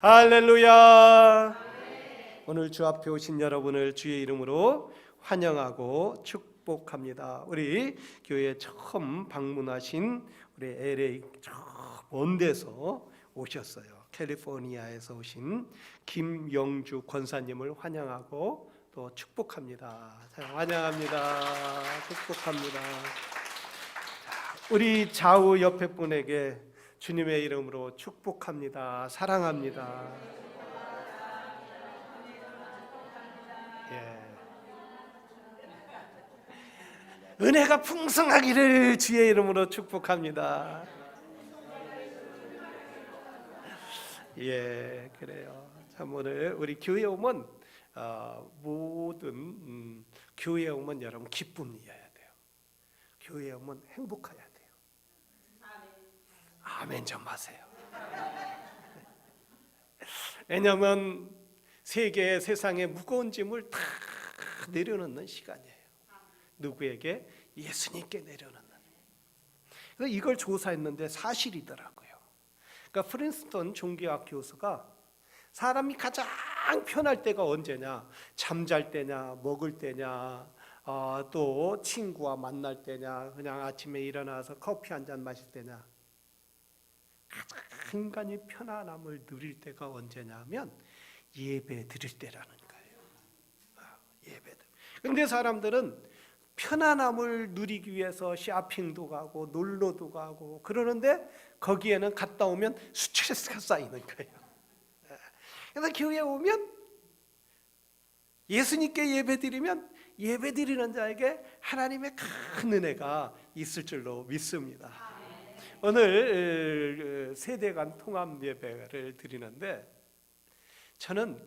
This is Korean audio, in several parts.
할렐루야. 오늘 주 앞에 오신 여러분을 주의 이름으로 환영하고 축복합니다. 우리 교회에 처음 방문하신 우리 LA 저 먼 데서 오셨어요. 캘리포니아에서 오신 김영주 권사님을 환영하고 또 축복합니다. 자, 환영합니다. 축복합니다. 우리 좌우 옆에 분에게 주님의 이름으로 축복합니다. 사랑합니다. 예. 은혜가 풍성하기를 주의 이름으로 축복합니다. 예, 그래요. 참 오늘 우리 교회 오면 모든 교회 오면 여러분 기쁨이어야 돼요. 교회 오면 행복해야 돼요. 아멘 좀 하세요. 왜냐하면 세상의 무거운 짐을 다 내려놓는 시간이에요. 누구에게? 예수님께 내려놓는. 그래서 이걸 조사했는데 사실이더라고요. 그러니까 프린스턴 종교학 교수가 사람이 가장 편할 때가 언제냐? 잠잘 때냐, 먹을 때냐, 또 친구와 만날 때냐, 그냥 아침에 일어나서 커피 한 잔 마실 때냐. 가장 인간이 편안함을 누릴 때가 언제냐면 예배 드릴 때라는 거예요. 예배. 근데 사람들은 편안함을 누리기 위해서 쇼핑도 가고 놀러도 가고 그러는데 거기에는 갔다 오면 스트레스가 쌓이는 거예요. 그래서 교회에 오면 예수님께 예배 드리면 예배 드리는 자에게 하나님의 큰 은혜가 있을 줄로 믿습니다. 오늘 세대 간 통합 예배를 드리는데 저는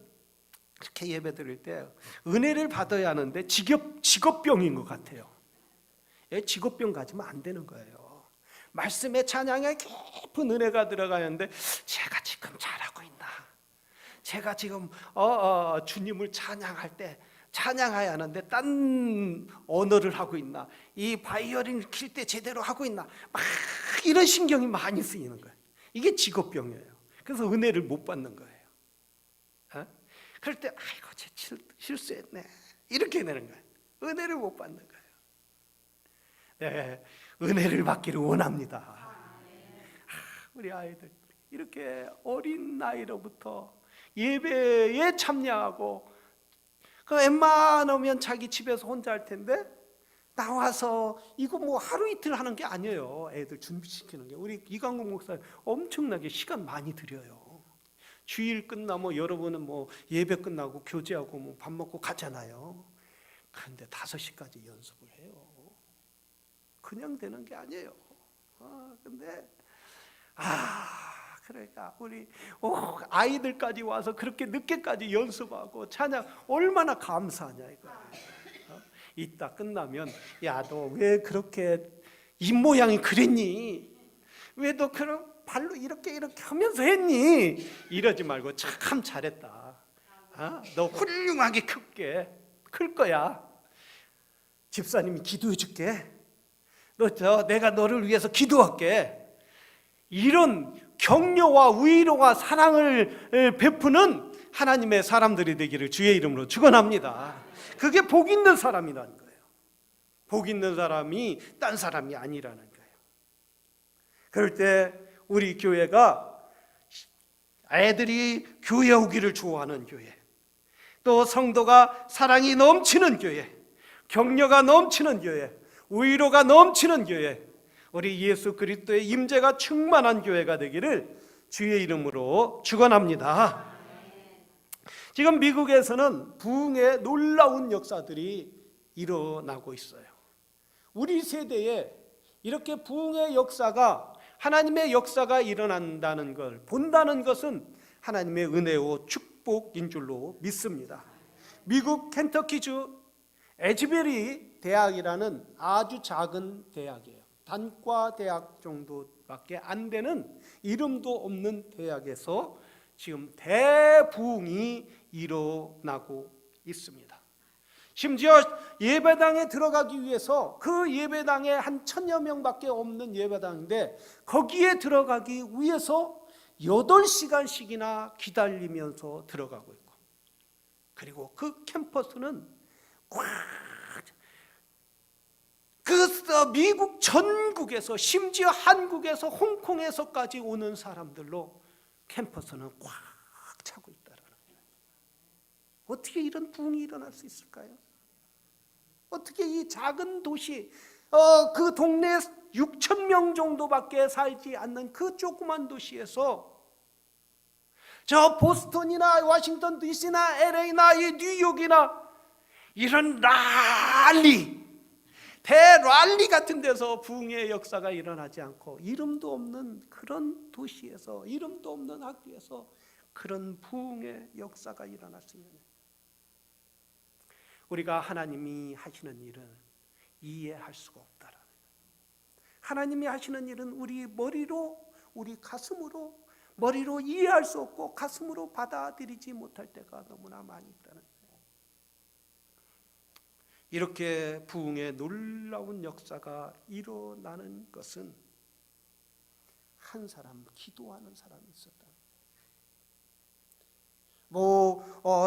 이렇게 예배 드릴 때 은혜를 받아야 하는데 직업병인 것 같아요. 직업병 가지면 안 되는 거예요. 말씀에 찬양에 깊은 은혜가 들어가는데 제가 지금 잘하고 있나? 제가 지금 주님을 찬양할 때 찬양해야 하는데 딴 언어를 하고 있나? 이 바이올린 킬 때 제대로 하고 있나? 막 이런 신경이 많이 쓰이는 거예요. 이게 직업병이에요. 그래서 은혜를 못 받는 거예요. 그럴 때 아이고 제 실수했네 이렇게 되는 거예요. 은혜를 못 받는 거예요. 네, 은혜를 받기를 원합니다. 우리 아이들 이렇게 어린 나이로부터 예배에 참여하고 그 웬만하면 자기 집에서 혼자 할 텐데 나와서 이거 뭐 하루 이틀 하는 게 아니에요. 애들 준비시키는 게. 우리 이강국 목사 엄청나게 시간 많이 들여요. 주일 끝나면 여러분은 뭐 예배 끝나고 교제하고 뭐 밥 먹고 가잖아요. 그런데 5시까지 연습을 해요. 그냥 되는 게 아니에요. 근데 그러니까 우리 아이들까지 와서 그렇게 늦게까지 연습하고 찬양 얼마나 감사하냐 이거. 이따 끝나면 야 너 왜 그렇게 입 모양이 그랬니? 왜 너 그런 발로 이렇게 하면서 했니? 이러지 말고 참 잘했다. 너 훌륭하게 클 거야. 집사님이 기도해 줄게. 내가 너를 위해서 기도할게. 이런 격려와 위로와 사랑을 베푸는 하나님의 사람들이 되기를 주의 이름으로 축원합니다. 그게 복 있는 사람이라는 거예요. 복 있는 사람이 딴 사람이 아니라는 거예요. 그럴 때 우리 교회가 애들이 교회 오기를 좋아하는 교회, 또 성도가 사랑이 넘치는 교회, 격려가 넘치는 교회, 위로가 넘치는 교회, 우리 예수 그리스도의 임재가 충만한 교회가 되기를 주의 이름으로 축원합니다. 지금 미국에서는 부흥의 놀라운 역사들이 일어나고 있어요. 우리 세대에 이렇게 부흥의 역사가, 하나님의 역사가 일어난다는 걸 본다는 것은 하나님의 은혜와 축복인 줄로 믿습니다. 미국 켄터키주 에즈베리 대학이라는 아주 작은 대학이에요. 단과 대학 정도밖에 안 되는 이름도 없는 대학에서 지금 대부흥이 일어나고 있습니다. 심지어 예배당에 들어가기 위해서 그 예배당에 한 1000여 명밖에 없는 예배당인데 거기에 들어가기 위해서 8시간씩이나 기다리면서 들어가고 있고, 그리고 그 캠퍼스는 미국 전국에서, 심지어 한국에서, 홍콩에서까지 오는 사람들로 캠퍼스는 꽉 차고 있다라는 거예요. 어떻게 이런 부흥이 일어날 수 있을까요? 어떻게 이 작은 도시, 그 동네 6천 명 정도밖에 살지 않는 그 조그만 도시에서 저 보스턴이나 워싱턴 DC나 LA나 이 뉴욕이나 이런 대랠리 같은 데서 부흥의 역사가 일어나지 않고, 이름도 없는 그런 도시에서, 이름도 없는 학교에서 그런 부흥의 역사가 일어날 수 있느냐? 우리가 하나님이 하시는 일은 이해할 수가 없다라는 거예요. 하나님이 하시는 일은 우리 머리로, 우리 가슴으로, 머리로 이해할 수 없고 가슴으로 받아들이지 못할 때가 너무나 많이 있다는 거예요. 이렇게 부흥의 놀라운 역사가 일어나는 것은 한 사람, 기도하는 사람이 있었다.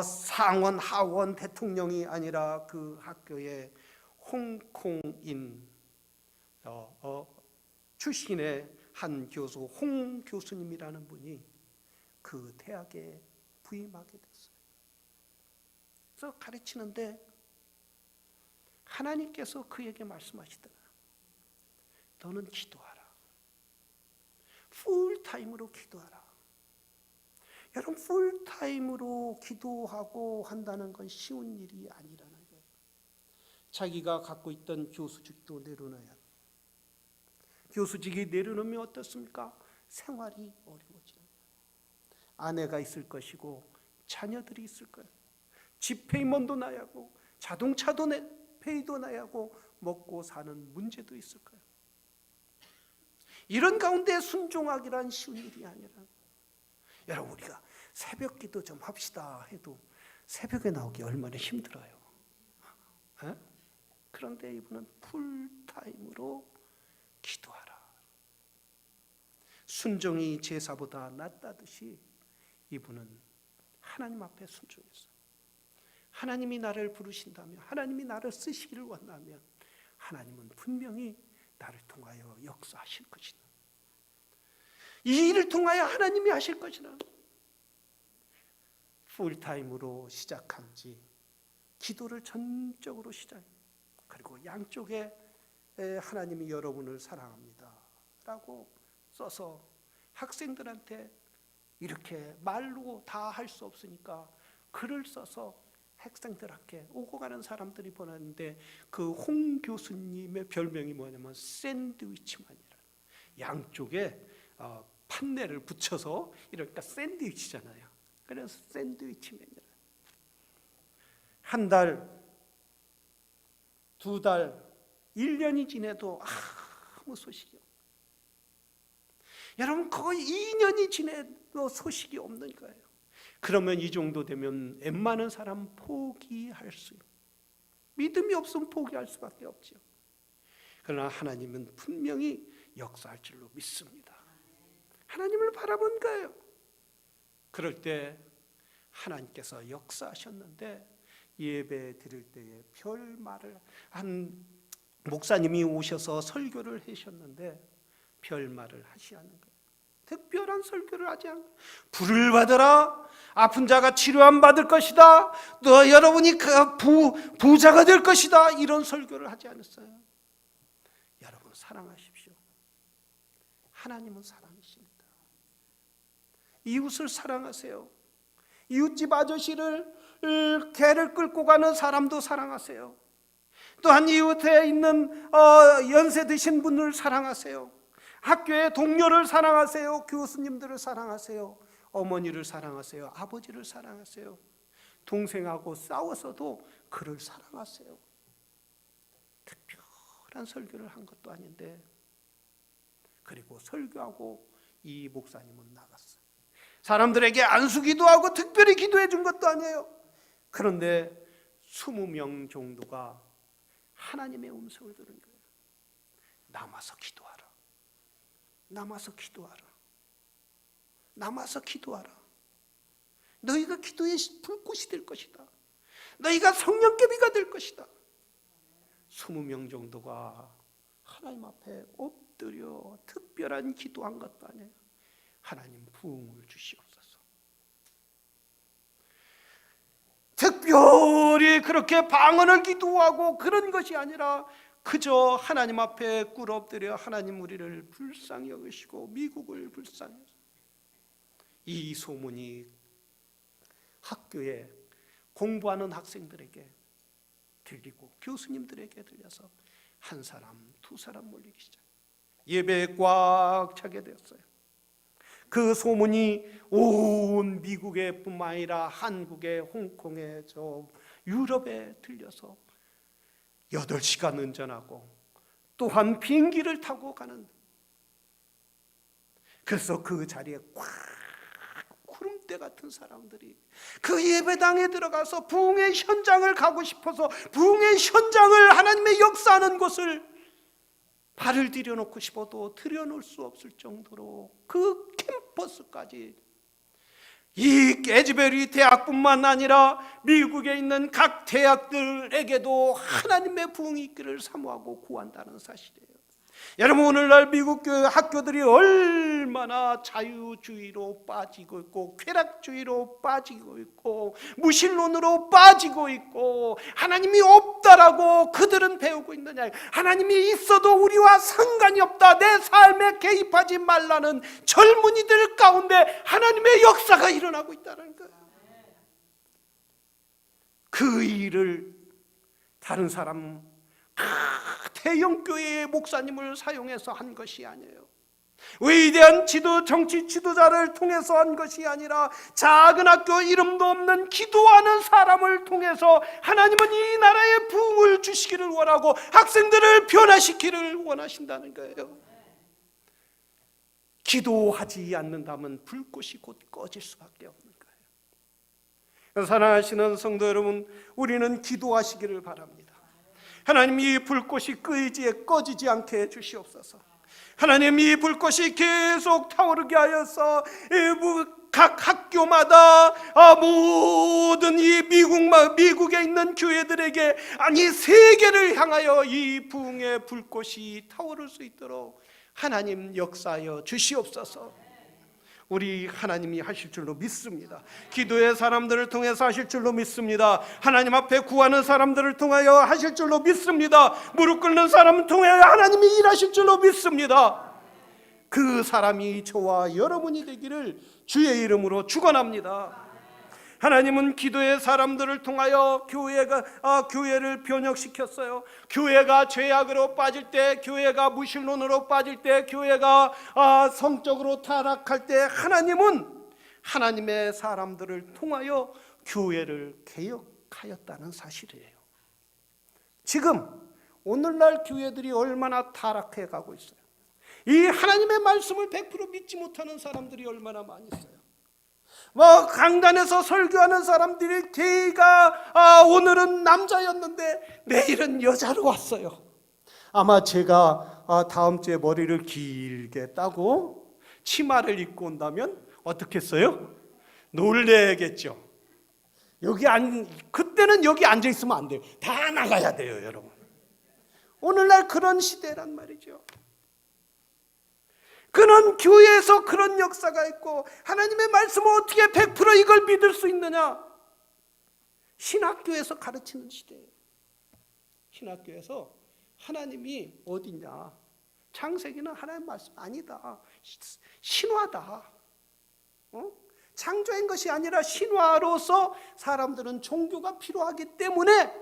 상원, 하원 대통령이 아니라 그 학교에 홍콩인 출신의 한 교수, 홍 교수님이라는 분이 그 대학에 부임하게 됐어요. 그래서 가르치는데 하나님께서 그에게 말씀하시더라. 너는 기도하라. 풀타임으로 기도하라. 여러분, 풀타임으로 기도하고 한다는 건 쉬운 일이 아니라는 거예요. 자기가 갖고 있던 교수직도 내려놔야, 교수직이 내려놓으면 어떻습니까? 생활이 어려워지는 거예요. 아내가 있을 것이고 자녀들이 있을 거예요. 집 페이먼도 나야 하고 자동차도 페이도 나야 하고 먹고 사는 문제도 있을 거예요. 이런 가운데 순종하기란 쉬운 일이 아니라, 여러분, 우리가 새벽 기도 좀 합시다 해도 새벽에 나오기 얼마나 힘들어요. 그런데 이분은 풀타임으로 기도하라. 순종이 제사보다 낫다듯이 이분은 하나님 앞에 순종했어요. 하나님이 나를 부르신다면, 하나님이 나를 쓰시기를 원하면 하나님은 분명히 나를 통하여 역사하실 것이다. 이 일을 통하여 하나님이 하실 것이다. 풀타임으로 시작한 지, 기도를 전적으로 그리고 양쪽에 하나님이 여러분을 사랑합니다 라고 써서 학생들한테, 이렇게 말로 다 할 수 없으니까 글을 써서 학생들한테 오고 가는 사람들이 보냈는데, 그 홍 교수님의 별명이 뭐냐면 샌드위치만이라. 양쪽에 판넬을 붙여서 이러니까 샌드위치잖아요. 그래서 샌드위치맨이라. 한 달, 두 달, 1년이 지내도 아무 소식이 없어요. 여러분, 거의 2년이 지내도 소식이 없는 거예요. 그러면 이 정도 되면 웬만한 사람 포기할 수 있어요. 믿음이 없으면 포기할 수밖에 없죠. 그러나 하나님은 분명히 역사할 줄로 믿습니다. 하나님을 바라본 거예요. 그럴 때 하나님께서 역사하셨는데, 예배 드릴 때에 별말을 한 목사님이 오셔서 설교를 하셨는데 별말을 하지 않는 거예요. 특별한 설교를 하지 않는 거예요. 불을 받으라. 아픈 자가 치료함 받을 것이다. 너 여러분이 부자가 될 것이다. 이런 설교를 하지 않았어요. 여러분, 사랑하십시오. 하나님은 사랑이십니다. 이웃을 사랑하세요. 이웃집 아저씨를, 개를 끌고 가는 사람도 사랑하세요. 또한 이웃에 있는 연세 드신 분을 사랑하세요. 학교의 동료를 사랑하세요. 교수님들을 사랑하세요. 어머니를 사랑하세요. 아버지를 사랑하세요. 동생하고 싸워서도 그를 사랑하세요. 특별한 설교를 한 것도 아닌데, 그리고 설교하고 이 목사님은 나갔어요. 사람들에게 안수기도 하고 특별히 기도해 준 것도 아니에요. 그런데 20명 정도가 하나님의 음성을 들은 거예요. 남아서 기도하라. 남아서 기도하라. 남아서 기도하라. 너희가 기도의 불꽃이 될 것이다. 너희가 성령개비가 될 것이다. 20명 정도가 하나님 앞에 엎드려 특별한 기도한 것도 아니에요. 하나님 부흥을 주시옵소서. 특별히 그렇게 방언을 기도하고 그런 것이 아니라 그저 하나님 앞에 꿇어 엎드려 하나님 우리를 불쌍히 여기시고 미국을 불쌍히 여기시고, 이 소문이 학교에 공부하는 학생들에게 들리고 교수님들에게 들려서 한 사람, 두 사람 몰리기 시작. 예배에 꽉 차게 되었어요. 그 소문이 온 미국에 뿐만 아니라 한국에, 홍콩에, 저 유럽에 들려서 8시간 운전하고 또한 비행기를 타고 가는, 그래서 그 자리에 꽉 구름대 같은 사람들이 그 예배당에 들어가서 부흥의 현장을 가고 싶어서 부흥의 현장을, 하나님의 역사하는 곳을 발을 들여놓고 싶어도 들여놓을 수 없을 정도로 그 캠퍼스까지, 이 깨즈베리 대학뿐만 아니라 미국에 있는 각 대학들에게도 하나님의 부흥이 있기를 사모하고 구한다는 사실이에요. 여러분, 오늘날 미국 학교들이 얼마나 자유주의로 빠지고 있고 쾌락주의로 빠지고 있고 무신론으로 빠지고 있고 하나님이 없다라고 그들은 배우고 있느냐. 하나님이 있어도 우리와 상관이 없다, 내 삶에 개입하지 말라는 젊은이들 가운데 하나님의 역사가 일어나고 있다는 거예요. 그 일을 다른 사람, 대형 교회의 목사님을 사용해서 한 것이 아니에요. 위대한 정치 지도자를 통해서 한 것이 아니라 작은 학교 이름도 없는 기도하는 사람을 통해서 하나님은 이 나라에 부흥을 주시기를 원하고 학생들을 변화시키기를 원하신다는 거예요. 기도하지 않는다면 불꽃이 곧 꺼질 수밖에 없는 거예요. 사랑하시는 성도 여러분, 우리는 기도하시기를 바랍니다. 하나님, 이 불꽃이 꺼지지 않게 해주시옵소서. 하나님, 이 불꽃이 계속 타오르게 하여서 각 학교마다 모든 이 미국에 있는 교회들에게, 아니 세계를 향하여 이 부흥의 불꽃이 타오를 수 있도록 하나님 역사하여 주시옵소서. 우리 하나님이 하실 줄로 믿습니다. 기도의 사람들을 통해서 하실 줄로 믿습니다. 하나님 앞에 구하는 사람들을 통하여 하실 줄로 믿습니다. 무릎 꿇는 사람을 통하여 하나님이 일하실 줄로 믿습니다. 그 사람이 저와 여러분이 되기를 주의 이름으로 축원합니다. 하나님은 기도의 사람들을 통하여 교회를 변혁시켰어요. 교회가 죄악으로 빠질 때, 교회가 무신론으로 빠질 때, 교회가 성적으로 타락할 때 하나님은 하나님의 사람들을 통하여 교회를 개혁하였다는 사실이에요. 지금 오늘날 교회들이 얼마나 타락해 가고 있어요. 이 하나님의 말씀을 100% 믿지 못하는 사람들이 얼마나 많이 있어요. 강단에서 설교하는 사람들이 걔가 오늘은 남자였는데 내일은 여자로 왔어요. 아마 제가 다음 주에 머리를 길게 따고 치마를 입고 온다면 어떻겠어요? 놀래겠죠. 그때는 여기 앉아 있으면 안 돼요. 다 나가야 돼요, 여러분. 오늘날 그런 시대란 말이죠. 그는 교회에서 그런 역사가 있고 하나님의 말씀을 어떻게 100% 이걸 믿을 수 있느냐? 신학교에서 가르치는 시대예요. 신학교에서 하나님이 어디냐? 창세기는 하나님 말씀 아니다. 신화다. 창조인 것이 아니라 신화로서 사람들은 종교가 필요하기 때문에,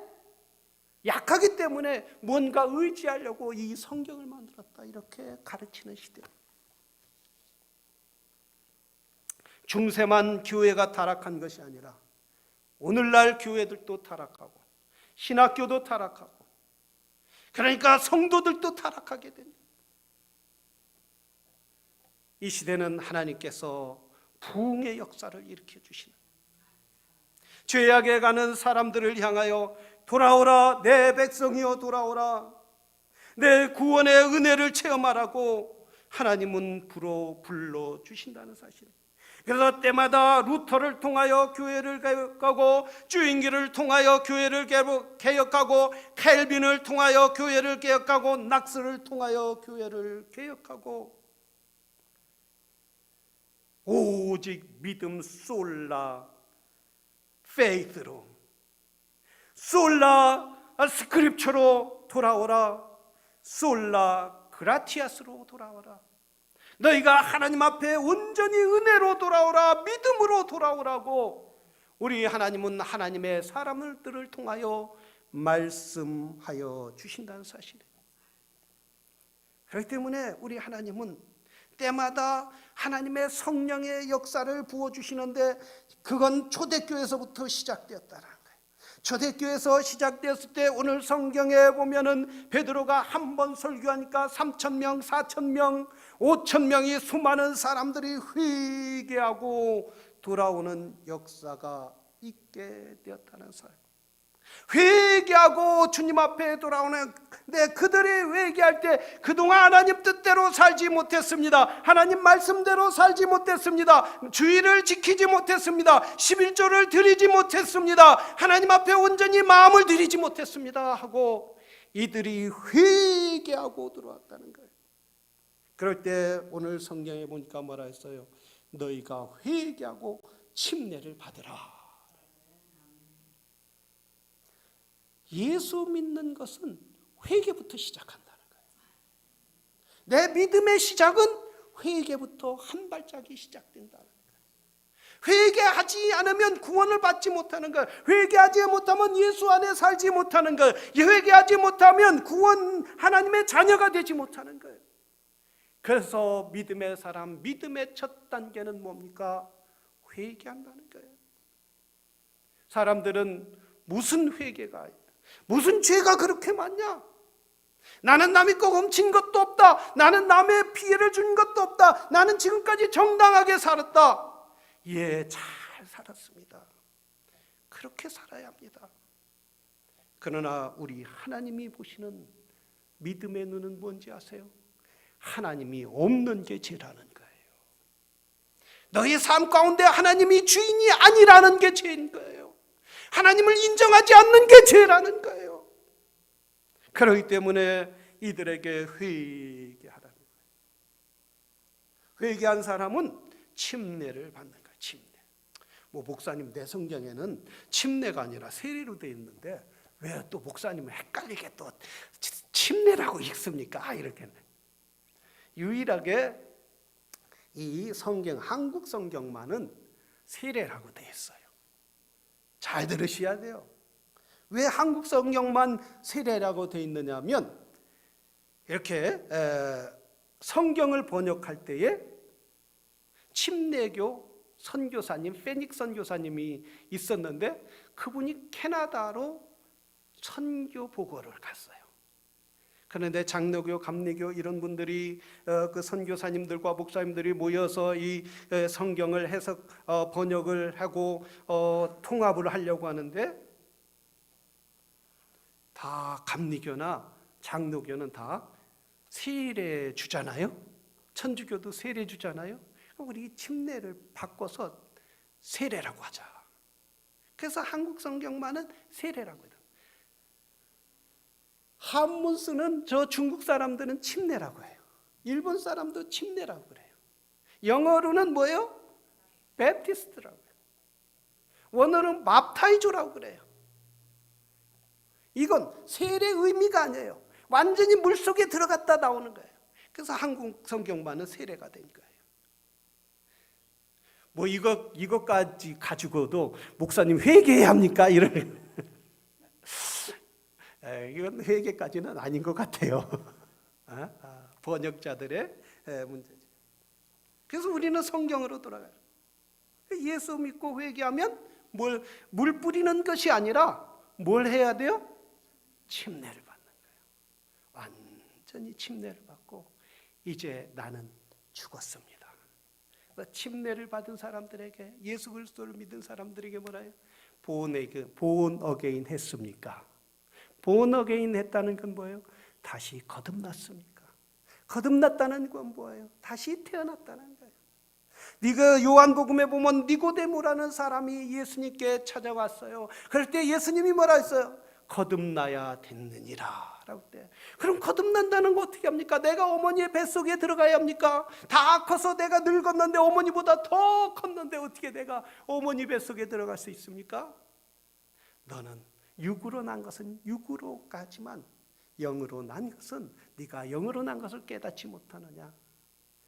약하기 때문에 뭔가 의지하려고 이 성경을 만들었다, 이렇게 가르치는 시대예요. 중세만 교회가 타락한 것이 아니라 오늘날 교회들도 타락하고 신학교도 타락하고, 그러니까 성도들도 타락하게 됩니다. 이 시대는 하나님께서 부흥의 역사를 일으켜 주시는, 죄악에 가는 사람들을 향하여 돌아오라, 내 백성이여 돌아오라, 내 구원의 은혜를 체험하라고 하나님은 불러주신다는 사실. 그래서 때마다 루터를 통하여 교회를 개혁하고, 주인기를 통하여 교회를 개혁하고, 켈빈을 통하여 교회를 개혁하고, 낙스를 통하여 교회를 개혁하고, 오직 믿음 솔라 페이스로, 솔라 스크립처로 돌아오라, 솔라 그라티아스로 돌아오라. 너희가 하나님 앞에 온전히 은혜로 돌아오라, 믿음으로 돌아오라고 우리 하나님은 하나님의 사람들을 통하여 말씀하여 주신다는 사실이에요. 그렇기 때문에 우리 하나님은 때마다 하나님의 성령의 역사를 부어주시는데, 그건 초대교회에서부터 시작되었다는 거예요. 초대교회에서 시작되었을 때 오늘 성경에 보면은 베드로가 한 번 설교하니까 3,000명, 4,000명, 5,000명이 수많은 사람들이 회개하고 돌아오는 역사가 있게 되었다는 사실. 회개하고 주님 앞에 돌아오는데, 그들이 회개할 때 그동안 하나님 뜻대로 살지 못했습니다. 하나님 말씀대로 살지 못했습니다. 주의를 지키지 못했습니다. 11조를 드리지 못했습니다. 하나님 앞에 온전히 마음을 드리지 못했습니다 하고 이들이 회개하고 들어왔다는 거예요. 그럴 때 오늘 성경에 보니까 뭐라 했어요? 너희가 회개하고 침례를 받으라. 예수 믿는 것은 회개부터 시작한다는 거예요. 내 믿음의 시작은 회개부터 한 발짝이 시작된다는 거예요. 회개하지 않으면 구원을 받지 못하는 거예요. 회개하지 못하면 예수 안에 살지 못하는 거예요. 회개하지 못하면 구원, 하나님의 자녀가 되지 못하는 거예요. 그래서 믿음의 사람, 믿음의 첫 단계는 뭡니까? 회개한다는 거예요. 사람들은 무슨 회개가, 무슨 죄가 그렇게 많냐? 나는 남의 거 훔친 것도 없다. 나는 남의 피해를 준 것도 없다. 나는 지금까지 정당하게 살았다. 예, 잘 살았습니다. 그렇게 살아야 합니다. 그러나 우리 하나님이 보시는 믿음의 눈은 뭔지 아세요? 하나님이 없는 게 죄라는 거예요. 너의 삶 가운데 하나님이 주인이 아니라는 게 죄인 거예요. 하나님을 인정하지 않는 게 죄라는 거예요. 그렇기 때문에 이들에게 회개하라는 거예요. 회개한 사람은 침례를 받는 거예요. 침례. 목사님, 내 성경에는 침례가 아니라 세례로 되어 있는데 왜 또 목사님은 헷갈리게 또 침례라고 읽습니까? 이렇게. 유일하게 이 성경, 한국 성경만은 세례라고 되어 있어요. 잘 들으셔야 돼요. 왜 한국 성경만 세례라고 되어 있느냐 하면, 이렇게 성경을 번역할 때에 침례교 선교사님, 페닉 선교사님이 있었는데 그분이 캐나다로 선교 보고를 갔어요. 그런데 장로교, 감리교 이런 분들이 그 선교사님들과 목사님들이 모여서 이 성경을 해석, 번역을 하고 통합을 하려고 하는데, 다 감리교나 장로교는 다 세례 주잖아요. 천주교도 세례 주잖아요. 우리 침례를 바꿔서 세례라고 하자. 그래서 한국 성경만은 세례라고 해요. 한문 쓰는 저 중국 사람들은 침례라고 해요. 일본 사람도 침례라고 그래요. 영어로는 뭐예요? 베프티스트라고 해요. 원어로는 맙타이조라고 그래요. 이건 세례의 의미가 아니에요. 완전히 물속에 들어갔다 나오는 거예요. 그래서 한국 성경만은 세례가 된 거예요. 이것까지 가지고도 목사님 회개해야 합니까? 이런 이건 회개까지는 아닌 것 같아요. 번역자들의 문제죠. 그래서 우리는 성경으로 돌아가요. 예수 믿고 회개하면 물 뿌리는 것이 아니라 뭘 해야 돼요? 침례를 받는 거예요. 완전히 침례를 받고 이제 나는 죽었습니다. 침례를 받은 사람들에게, 예수 그리스도를 믿은 사람들에게 뭐라 해요? 본 어게인 했습니까? 본 어게인 했다는 건 뭐예요? 다시 거듭났습니까? 거듭났다는 건 뭐예요? 다시 태어났다는 거예요. 요한복음에 보면 니고데모라는 사람이 예수님께 찾아왔어요. 그럴 때 예수님이 뭐라 했어요? 거듭나야 됐느니라 라고 때. 그럼 거듭난다는 거 어떻게 합니까? 내가 어머니의 뱃속에 들어가야 합니까? 다 커서 내가 늙었는데 어머니보다 더 컸는데 어떻게 내가 어머니 뱃속에 들어갈 수 있습니까? 너는 육으로 난 것은 육으로까지만, 영으로 난 것은 네가 영으로 난 것을 깨닫지 못하느냐.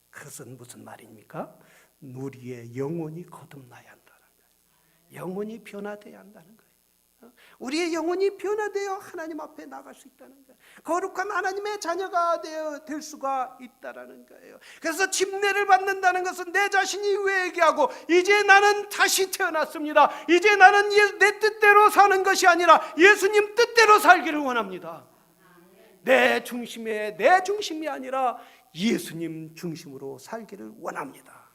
그것은 무슨 말입니까? 우리의 영혼이 거듭나야 한다는 거예요. 영혼이 변화되어야 한다는 거예요. 우리의 영혼이 변화되어 하나님 앞에 나갈 수 있다는 거예요. 거룩한 하나님의 자녀가 될 수가 있다는 거예요. 그래서 침례를 받는다는 것은 내 자신이 회개하고 이제 나는 다시 태어났습니다. 이제 나는 내 뜻대로 사는 것이 아니라 예수님 뜻대로 살기를 원합니다. 내 중심이 아니라 예수님 중심으로 살기를 원합니다.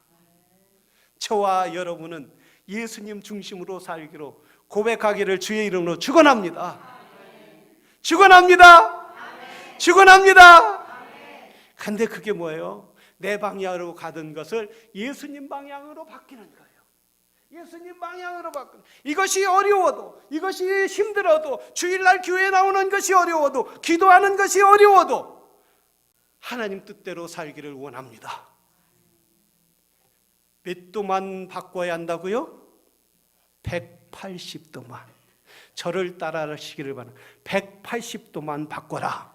저와 여러분은 예수님 중심으로 살기로 고백하기를 주의 이름으로 축원합니다. 축원합니다. 축원합니다. 근데 그게 뭐예요? 내 방향으로 가던 것을 예수님 방향으로 바뀌는 거예요. 예수님 방향으로 바꾸는. 이것이 어려워도, 이것이 힘들어도, 주일날 교회에 나오는 것이 어려워도, 기도하는 것이 어려워도 하나님 뜻대로 살기를 원합니다. 몇 도만 바꿔야 한다고요? 180도만. 저를 따라하시기를 바랍니다. 180도만 바꿔라.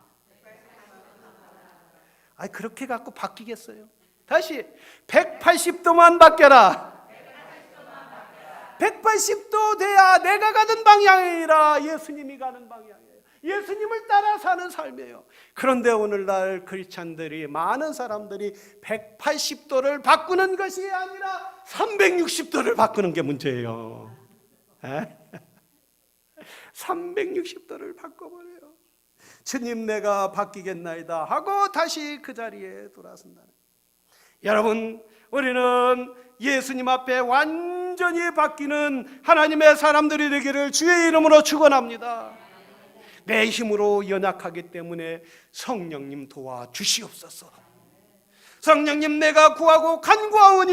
그렇게 갖고 바뀌겠어요? 다시 180도만 바뀌어라. 180도 돼야 내가 가는 방향이 아니라 예수님이 가는 방향이에요. 예수님을 따라 사는 삶이에요. 그런데 오늘날 크리스찬들이, 많은 사람들이 180도를 바꾸는 것이 아니라 360도를 바꾸는 게 문제예요. 360도를 바꿔버려요. 주님, 내가 바뀌겠나이다 하고 다시 그 자리에 돌아선다는. 여러분, 우리는 예수님 앞에 완전히 바뀌는 하나님의 사람들이 되기를 주의 이름으로 축원합니다. 내 힘으로 연약하기 때문에 성령님 도와주시옵소서. 성령님, 내가 구하고 간구하오니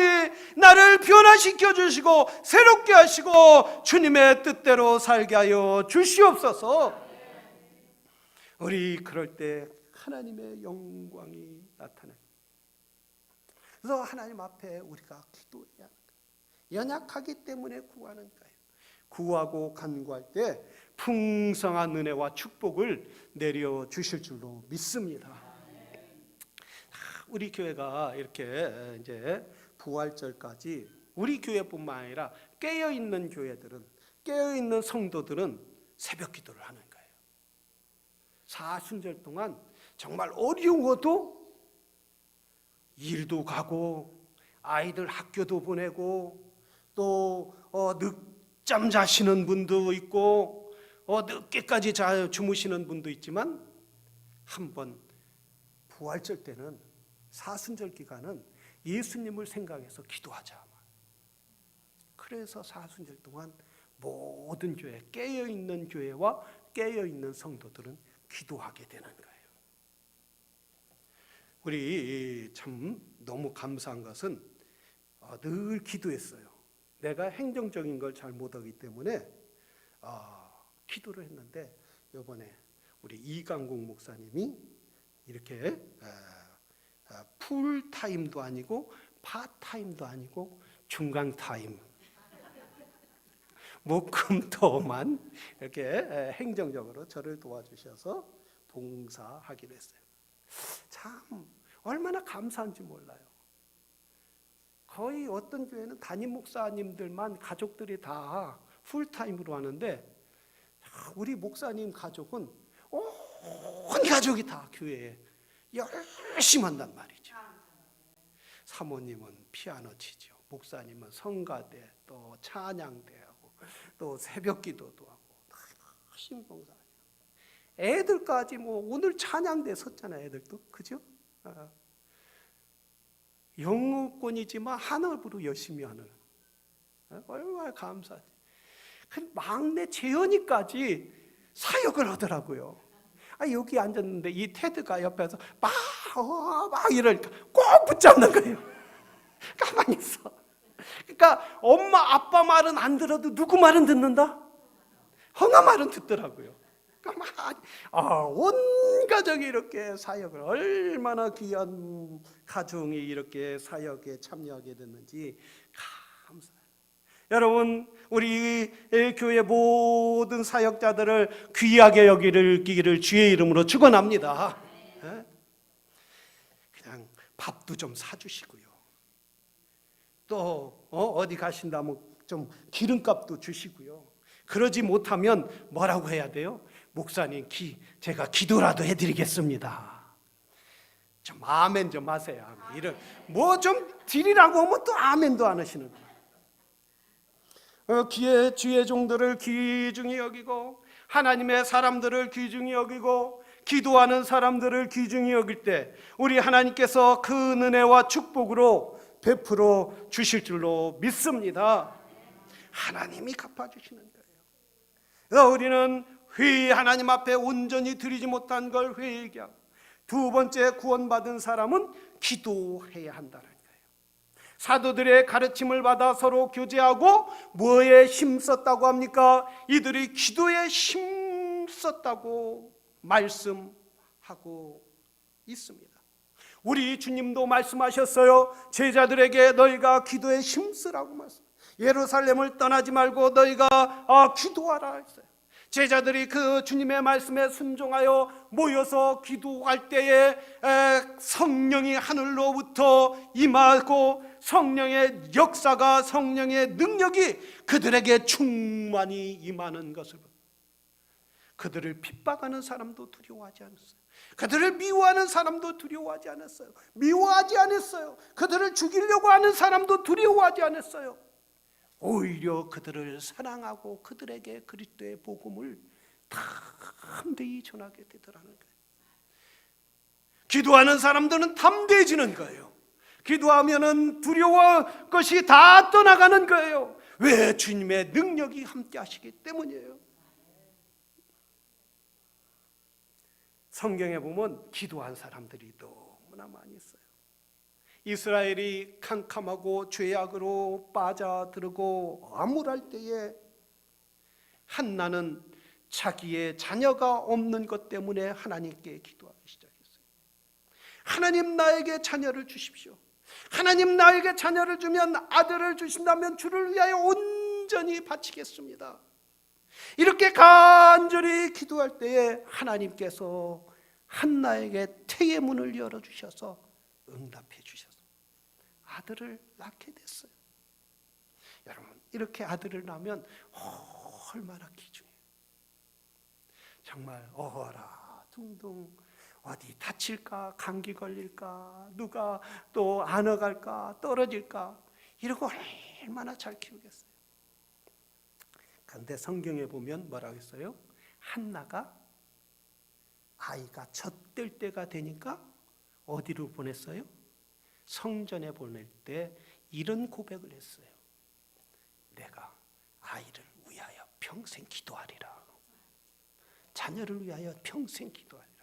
나를 변화시켜 주시고 새롭게 하시고 주님의 뜻대로 살게 하여 주시옵소서. 우리 그럴 때 하나님의 영광이 나타나요. 그래서 하나님 앞에 우리가 기도해야 하는 거예요. 연약하기 때문에 구하는 거예요. 구하고 간구할 때 풍성한 은혜와 축복을 내려 주실 줄로 믿습니다. 우리 교회가 이렇게 이제 부활절까지 우리 교회뿐만 아니라 깨어 있는 교회들은, 깨어 있는 성도들은 새벽 기도를 하는 거예요. 사순절 동안 정말 어려워도 일도 가고 아이들 학교도 보내고 또 늦잠 자시는 분도 있고 늦게까지 주무시는 분도 있지만 한번 부활절 때는, 사순절 기간은 예수님을 생각해서 기도하자. 그래서 사순절 동안 모든 교회, 깨어있는 교회와 깨어있는 성도들은 기도하게 되는 거예요. 우리 참 너무 감사한 것은 늘 기도했어요. 내가 행정적인 걸 잘 못하기 때문에 기도를 했는데, 이번에 우리 이강국 목사님이 이렇게 풀타임도 아니고 파타임도 아니고 중간타임, 목금토만 이렇게 행정적으로 저를 도와주셔서 봉사하기로 했어요. 참 얼마나 감사한지 몰라요. 거의 어떤 교회는 담임 목사님들만, 가족들이 다 풀타임으로 하는데 우리 목사님 가족은 온 가족이 다 교회에 열심히 한단 말이죠. 사모님은 피아노 치죠. 목사님은 성가대, 또 찬양대하고 또 새벽 기도도 하고 열심히 봉사하죠. 애들까지 오늘 찬양대 섰잖아요. 애들도, 그죠? 영어권이지만 한업으로 열심히 하는, 얼마나 감사하지. 막내 재현이까지 사역을 하더라고요. 여기 앉았는데 이 테드가 옆에서 막 이러니까 꼭 붙잡는 거예요. 가만히 있어. 그러니까 엄마 아빠 말은 안 들어도 누구 말은 듣는다? 형아 말은 듣더라고요. 그러니까 온 가족이 이렇게 사역을, 얼마나 귀한 가정이 이렇게 사역에 참여하게 됐는지 감사해요. 여러분, 우리 교회 모든 사역자들을 귀하게 여기기를 주의 이름으로 축원합니다. 그냥 밥도 좀 사주시고요. 또 어디 가신다면 좀 기름값도 주시고요. 그러지 못하면 뭐라고 해야 돼요? 목사님, 제가 기도라도 해드리겠습니다. 좀 아멘 좀 하세요. 이런 뭐 좀 드리라고 하면 또 아멘도 안 하시는 거예요. 주의 종들을 귀중히 여기고 하나님의 사람들을 귀중히 여기고 기도하는 사람들을 귀중히 여길 때 우리 하나님께서 그 은혜와 축복으로 베풀어 주실 줄로 믿습니다. 하나님이 갚아주시는 거예요. 그래서 우리는 회의, 하나님 앞에 온전히 드리지 못한 걸 회개하고, 두 번째 구원받은 사람은 기도해야 한다는 거예요. 사도들의 가르침을 받아 서로 교제하고 뭐에 힘썼다고 합니까? 이들이 기도에 힘썼다고 말씀하고 있습니다. 우리 주님도 말씀하셨어요. 제자들에게 너희가 기도에 힘쓰라고 말씀. 예루살렘을 떠나지 말고 너희가 기도하라 했어요. 제자들이 그 주님의 말씀에 순종하여 모여서 기도할 때에 성령이 하늘로부터 임하고 성령의 역사가, 성령의 능력이 그들에게 충만히 임하는 것을, 그들을 핍박하는 사람도 두려워하지 않았어요. 그들을 미워하는 사람도 두려워하지 않았어요. 미워하지 않았어요. 그들을 죽이려고 하는 사람도 두려워하지 않았어요. 오히려 그들을 사랑하고 그들에게 그리스도의 복음을 담대히 전하게 되더라는 거예요. 기도하는 사람들은 담대해지는 거예요. 기도하면은 두려워 것이 다 떠나가는 거예요. 왜? 주님의 능력이 함께 하시기 때문이에요. 성경에 보면 기도한 사람들이 너무나 많이 있어요. 이스라엘이 캄캄하고 죄악으로 빠져들고 암울할 때에 한나는 자기의 자녀가 없는 것 때문에 하나님께 기도하기 시작했어요. 하나님, 나에게 자녀를 주십시오. 하나님, 나에게 자녀를 주면, 아들을 주신다면 주를 위하여 온전히 바치겠습니다. 이렇게 간절히 기도할 때에 하나님께서 한나에게 태의 문을 열어주셔서 응답해 주셔서 아들을 낳게 됐어요. 여러분, 이렇게 아들을 낳으면 얼마나 귀중해요. 정말 어라 둥둥 어디 다칠까, 감기 걸릴까, 누가 또 안 어갈까, 떨어질까, 이러고 얼마나 잘 키우겠어요. 그런데 성경에 보면 뭐라고 했어요? 한나가 아이가 젖될 때가 되니까 어디로 보냈어요? 성전에 보낼 때 이런 고백을 했어요. 내가 아이를 위하여 평생 기도하리라. 자녀를 위하여 평생 기도하리라.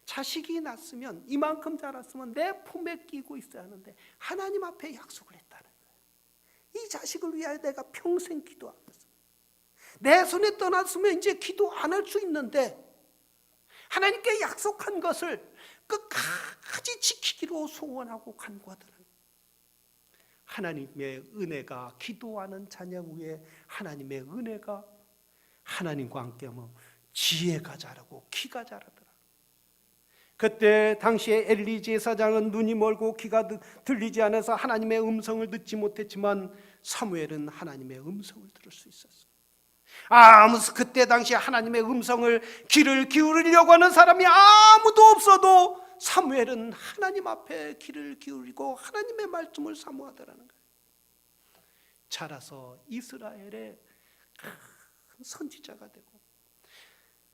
자식이 낳았으면, 이만큼 자랐으면 내 품에 끼고 있어야 하는데 하나님 앞에 약속을 했다는 거예요. 이 자식을 위하여 내가 평생 기도하겠어. 내 손에 떠났으면 이제 기도 안 할 수 있는데 하나님께 약속한 것을 끝까지 지키기로 소원하고 간구하더라는 거예요. 하나님의 은혜가, 기도하는 자녀 위에 하나님의 은혜가, 하나님과 함께하면 지혜가 자라고 키가 자라더라. 그때 당시에 엘리 제사장은 눈이 멀고 귀가 들리지 않아서 하나님의 음성을 듣지 못했지만 사무엘은 하나님의 음성을 들을 수 있었어요. 그때 당시에 하나님의 음성을 귀를 기울이려고 하는 사람이 아무도 없어도 사무엘은 하나님 앞에 귀를 기울이고 하나님의 말씀을 사모하더라는 거예요. 자라서 이스라엘의 큰 선지자가 되고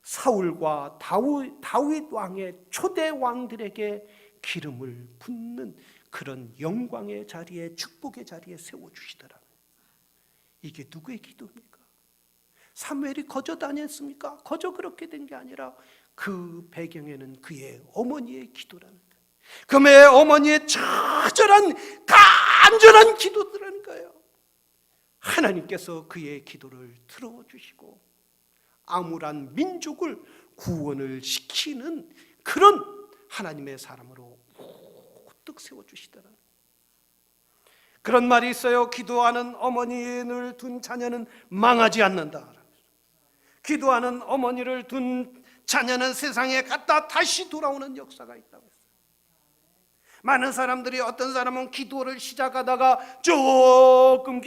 사울과 다윗 왕의 초대 왕들에게 기름을 붓는 그런 영광의 자리에, 축복의 자리에 세워주시더라고요. 이게 누구의 기도입니까? 사무엘이 거저 다녔습니까? 거저 그렇게 된 게 아니라 그 배경에는 그의 어머니의 기도라는 거예요. 그의 어머니의 처절한 간절한 기도들라는 거예요. 하나님께서 그의 기도를 들어주시고 암울한 민족을 구원을 시키는 그런 하나님의 사람으로 우뚝 세워주시더라. 그런 말이 있어요. 기도하는 어머니를 둔 자녀는 망하지 않는다. 기도하는 어머니를 둔 자녀는 세상에 갔다 다시 돌아오는 역사가 있다고 했어요. 많은 사람들이, 어떤 사람은 기도를 시작하다가 조금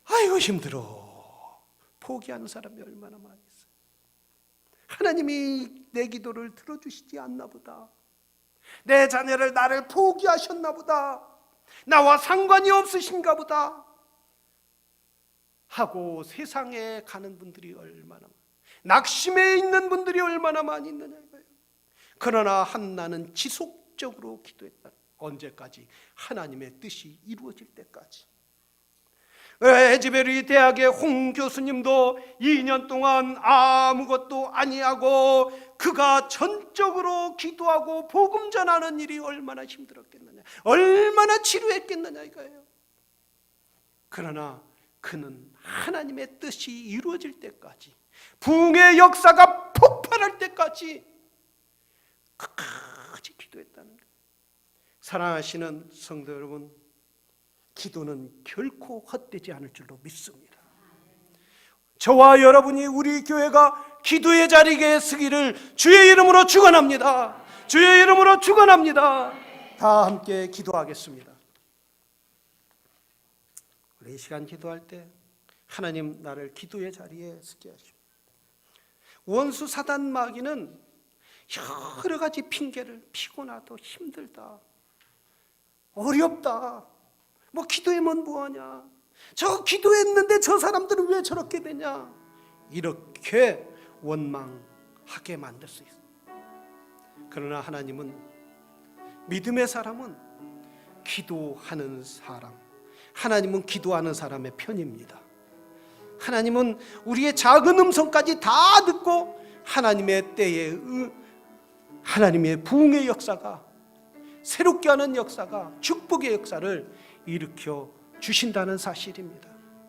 아이고 힘들어, 포기하는 사람이 얼마나 많이 있어요. 하나님이 내 기도를 들어주시지 않나 보다, 내 자녀를, 나를 포기하셨나 보다, 나와 상관이 없으신가 보다 하고 세상에 가는 분들이 얼마나 많아요. 낙심해 있는 분들이 얼마나 많이 있느냐 이거예요. 그러나 한나는 지속적으로 기도했다. 언제까지? 하나님의 뜻이 이루어질 때까지. 에즈베리 대학의 홍 교수님도 2년 동안 아무것도 아니하고 그가 전적으로 기도하고 복음 전하는 일이 얼마나 힘들었겠느냐, 얼마나 지루했겠느냐 이거예요. 그러나 그는 하나님의 뜻이 이루어질 때까지, 부흥의 역사가 폭발할 때까지 끝까지 기도했다는 거예요. 사랑하시는 성도 여러분, 기도는 결코 헛되지 않을 줄로 믿습니다. 저와 여러분이 우리 교회가 기도의 자리에 서기를 주의 이름으로 축원합니다. 주의 이름으로 축원합니다. 다 함께 기도하겠습니다. 우리 이 시간 기도할 때 하나님, 나를 기도의 자리에 서게 하시오. 원수 사단 마귀는 여러 가지 핑계를, 피곤하다, 힘들다, 어렵다, 뭐 기도하면 뭐하냐, 저 기도했는데 저 사람들은 왜 저렇게 되냐, 이렇게 원망하게 만들 수 있어요. 그러나 하나님은, 믿음의 사람은 기도하는 사람, 하나님은 기도하는 사람의 편입니다. 하나님은 우리의 작은 음성까지 다 듣고 하나님의 때에 하나님의 부흥의 역사가, 새롭게 하는 역사가, 축복의 역사를 일으켜 주신다는 사실입니다.